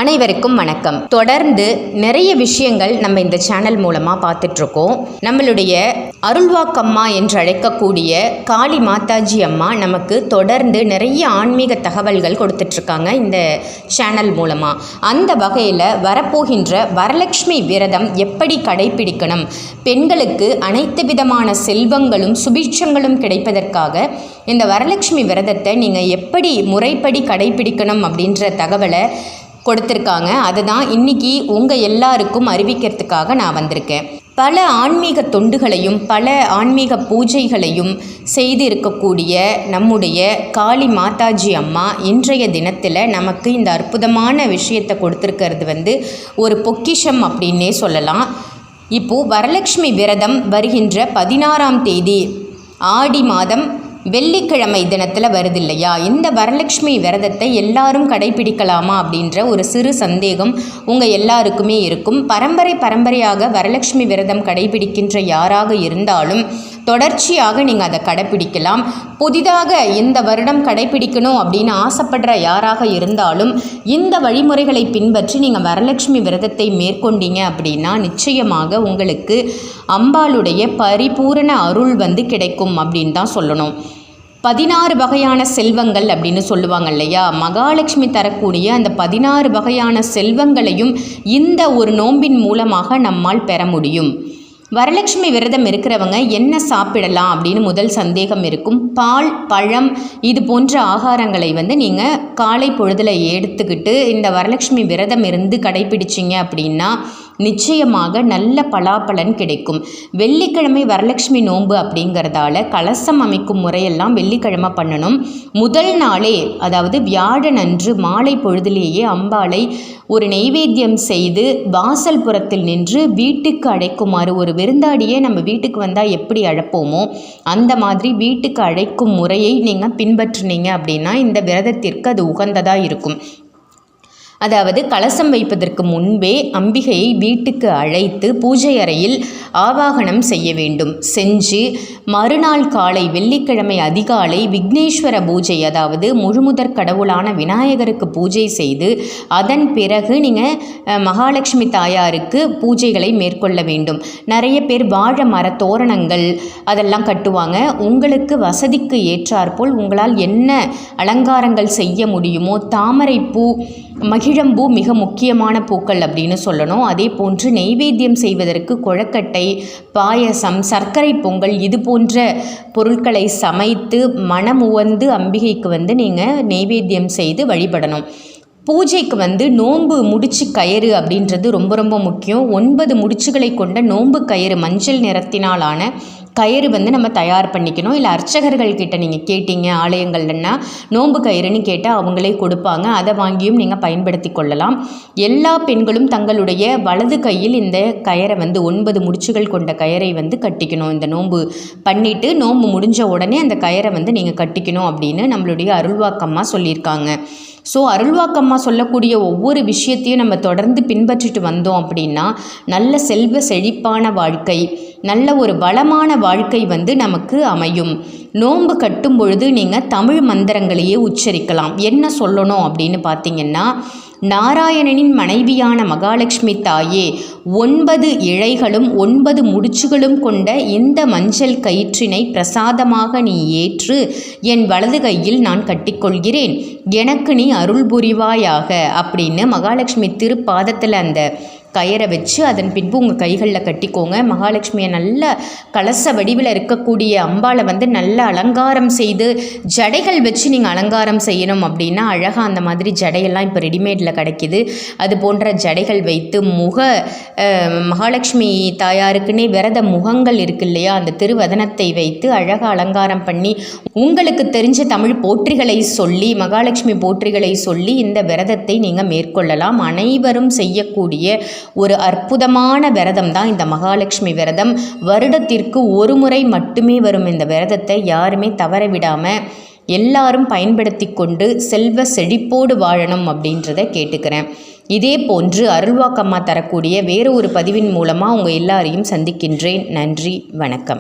அனைவருக்கும் வணக்கம். தொடர்ந்து நிறைய விஷயங்கள் நம்ம இந்த சேனல் மூலமாக பார்த்துட்ருக்கோம். நம்மளுடைய அருள்வாக்கம்மா என்று அழைக்கக்கூடிய காளி மாதாஜி அம்மா நமக்கு தொடர்ந்து நிறைய ஆன்மீக தகவல்கள் கொடுத்துட்ருக்காங்க இந்த சேனல் மூலமாக. அந்த வகையில் வரப்போகின்ற வரலட்சுமி விரதம் எப்படி கடைபிடிக்கணும், பெண்களுக்கு அனைத்து விதமான செல்வங்களும் சுபிட்சங்களும் கிடைப்பதற்காக இந்த வரலட்சுமி விரதத்தை நீங்கள் எப்படி முறைப்படி கடைபிடிக்கணும் அப்படின்ற தகவலை கொடுத்துருக்காங்க. அதுதான் இன்றைக்கி உங்கள் எல்லாருக்கும் அறிவிக்கிறதுக்காக நான் வந்திருக்கேன். பல ஆன்மீக தொண்டுகளையும் பல ஆன்மீக பூஜைகளையும் செய்து இருக்கக்கூடிய நம்முடைய காளி மாதாஜி அம்மா இன்றைய தினத்தில் நமக்கு இந்த அற்புதமான விஷயத்தை கொடுத்துருக்கிறது ஒரு பொக்கிஷம் அப்படின்னே சொல்லலாம். இப்போது வரலட்சுமி விரதம் வருகின்ற 16ஆம் தேதி ஆடி மாதம் வெள்ளிக்கிழமை தினத்தில் வருது இல்லையா? இந்த வரலட்சுமி விரதத்தை எல்லாரும் கடைபிடிக்கலாமா அப்படின்ற ஒரு சிறு சந்தேகம் உங்கள் எல்லாருக்குமே இருக்கும். பரம்பரையாக வரலட்சுமி விரதம் கடைபிடிக்கின்ற யாராக இருந்தாலும் தொடர்ச்சியாக நீங்கள் அதை கடைப்பிடிக்கலாம். புதிதாக இந்த வருடம் கடைப்பிடிக்கணும் அப்படின்னு ஆசைப்படுற யாராக இருந்தாலும் இந்த வழிமுறைகளை பின்பற்றி நீங்கள் வரலட்சுமி விரதத்தை மேற்கொண்டீங்க அப்படின்னா நிச்சயமாக உங்களுக்கு அம்பாளுடைய பரிபூரண அருள் கிடைக்கும் அப்படின்னு தான் சொல்லணும். 16 வகையான செல்வங்கள் அப்படின்னு சொல்லுவாங்க இல்லையா? மகாலட்சுமி தரக்கூடிய அந்த 16 வகையான செல்வங்களையும் இந்த ஒரு நோன்பின் மூலமாக நம்மால் பெற முடியும். வரலட்சுமி விரதம் இருக்கிறவங்க என்ன சாப்பிடலாம் அப்படின்னு முதல் சந்தேகம் இருக்கும். பால், பழம் இது போன்ற ஆகாரங்களை நீங்கள் காலை பொழுதில் எடுத்துக்கிட்டு இந்த வரலட்சுமி விரதம் இருந்து கடைபிடிச்சிங்க அப்படின்னா நிச்சயமாக நல்ல பலாபலன் கிடைக்கும். வெள்ளிக்கிழமை வரலட்சுமி நோன்பு அப்படிங்கிறதால கலசம் அமைக்கும் முறையெல்லாம் வெள்ளிக்கிழமை பண்ணணும். முதல் நாளே, அதாவது வியாழன் அன்று மாலை பொழுதிலேயே அம்பாளை ஒரு நெய்வேத்தியம் செய்து வாசல் புறத்தில் நின்று வீட்டுக்கு அழைக்குமாறு, ஒரு விருந்தாடியே நம்ம வீட்டுக்கு வந்தால் எப்படி அழைப்போமோ அந்த மாதிரி வீட்டுக்கு அழைக்கும் முறையை நீங்கள் பின்பற்றினீங்க அப்படின்னா இந்த விரதத்திற்கு அது உகந்ததாக இருக்கும். அதாவது கலசம் வைப்பதற்கு முன்பே அம்பிகையை வீட்டுக்கு அழைத்து பூஜை அறையில் ஆவாகனம் செய்ய வேண்டும். செஞ்சு மறுநாள் காலை வெள்ளிக்கிழமை அதிகாலை விக்னேஸ்வர பூஜை, அதாவது முழுமுதற் கடவுளான விநாயகருக்கு பூஜை செய்து அதன் பிறகு நீங்கள் மகாலட்சுமி தாயாருக்கு பூஜைகளை மேற்கொள்ள வேண்டும். நிறைய பேர் வாழை மர தோரணங்கள் அதெல்லாம் கட்டுவாங்க. உங்களுக்கு வசதிக்கு ஏற்றாற்போல் உங்களால் என்ன அலங்காரங்கள் செய்ய முடியுமோ, தாமரைப்பூ, மகிழம்பூ மிக முக்கியமான பூக்கள் அப்படின்னு சொல்லணும். அதே போன்று நெய்வேத்தியம் செய்வதற்கு கொழக்கட்டை, பாயசம், சர்க்கரை பொங்கல் இது போன்ற பொருட்களை சமைத்து மனமுவந்து அம்பிகைக்கு நீங்கள் நெய்வேத்தியம் செய்து வழிபடணும். பூஜைக்கு நோன்பு முடிச்சு கயிறு அப்படின்றது ரொம்ப ரொம்ப முக்கியம். 9 முடிச்சுகளை கொண்ட நோன்பு கயிறு, மஞ்சள் நிறத்தினாலான கயிறு நம்ம தயார் பண்ணிக்கணும். இல்லை அர்ச்சகர்கள் கிட்ட நீங்கள் கேட்டீங்க ஆலயங்கள்னா நோன்பு கயிறுன்னு கேட்டால் அவங்களே கொடுப்பாங்க. அதை வாங்கியும் நீங்கள் பயன்படுத்தி கொள்ளலாம். எல்லா பெண்களும் தங்களுடைய வலது கையில் இந்த கயிறை 9 முடிச்சுகள் கொண்ட கயிறை கட்டிக்கணும். இந்த நோன்பு பண்ணிவிட்டு நோன்பு முடிஞ்ச உடனே அந்த கயிறை நீங்கள் கட்டிக்கணும் அப்படின்னு நம்மளுடைய அருள்வாக்கம்மா சொல்லியிருக்காங்க. ஸோ அருள்வாக்கம்மா சொல்லக்கூடிய ஒவ்வொரு விஷயத்தையும் நம்ம தொடர்ந்து பின்பற்றிட்டு வந்தோம் அப்படின்னா நல்ல செல்வ செழிப்பான வாழ்க்கை, நல்ல ஒரு வளமான வாழ்க்கை நமக்கு அமையும். நோன்பு கட்டும் பொழுது நீங்கள் தமிழ் மந்திரங்களையே உச்சரிக்கலாம். என்ன சொல்லணும் அப்படின்னு பார்த்தீங்கன்னா, நாராயணனின் மனைவியான மகாலட்சுமி தாயே, 9 இழைகளும் 9 முடிச்சுகளும் கொண்ட இந்த மஞ்சள் கயிற்றினை பிரசாதமாக நீ ஏற்று என் வலது கையில் நான் கட்டிக்கொள்கிறேன், எனக்கு நீ அருள் புரிவாயாக அப்படின்னு மகாலட்சுமி திருப்பாதத்தில் அந்த கயிறை வச்சு அதன் பின்பு உங்கள் கைகளில் கட்டிக்கோங்க. மகாலட்சுமியை நல்ல கலச வடிவில் இருக்கக்கூடிய அம்பாளை நல்ல அலங்காரம் செய்து ஜடைகள் வச்சு நீங்கள் அலங்காரம் செய்யணும் அப்படின்னா அழகாக அந்த மாதிரி ஜடையெல்லாம் இப்போ ரெடிமேடில் கிடைக்கிது. அது போன்ற ஜடைகள் வைத்து மகாலட்சுமி தாயாருக்குன்னே விரத முகங்கள் இருக்கு இல்லையா, அந்த திருவதனத்தை வைத்து அழகாக அலங்காரம் பண்ணி உங்களுக்கு தெரிஞ்ச தமிழ் போற்றிகளை சொல்லி, மகாலட்சுமி போற்றிகளை சொல்லி இந்த விரதத்தை நீங்கள் மேற்கொள்ளலாம். அனைவரும் செய்யக்கூடிய ஒரு அற்புதமான விரதம் தான் இந்த மகாலட்சுமி விரதம். வருடத்திற்கு ஒரு முறை மட்டுமே வரும் இந்த விரதத்தை யாருமே தவற விடாமல் எல்லாரும் பயன்படுத்தி கொண்டு செல்வ செழிப்போடு வாழணும் அப்படின்றத கேட்டுக்கிறேன். இதே போன்று அருள்வாக்கம்மா தரக்கூடிய வேறு ஒரு பதிவின் மூலமாக உங்கள் எல்லாரையும் சந்திக்கின்றேன். நன்றி, வணக்கம்.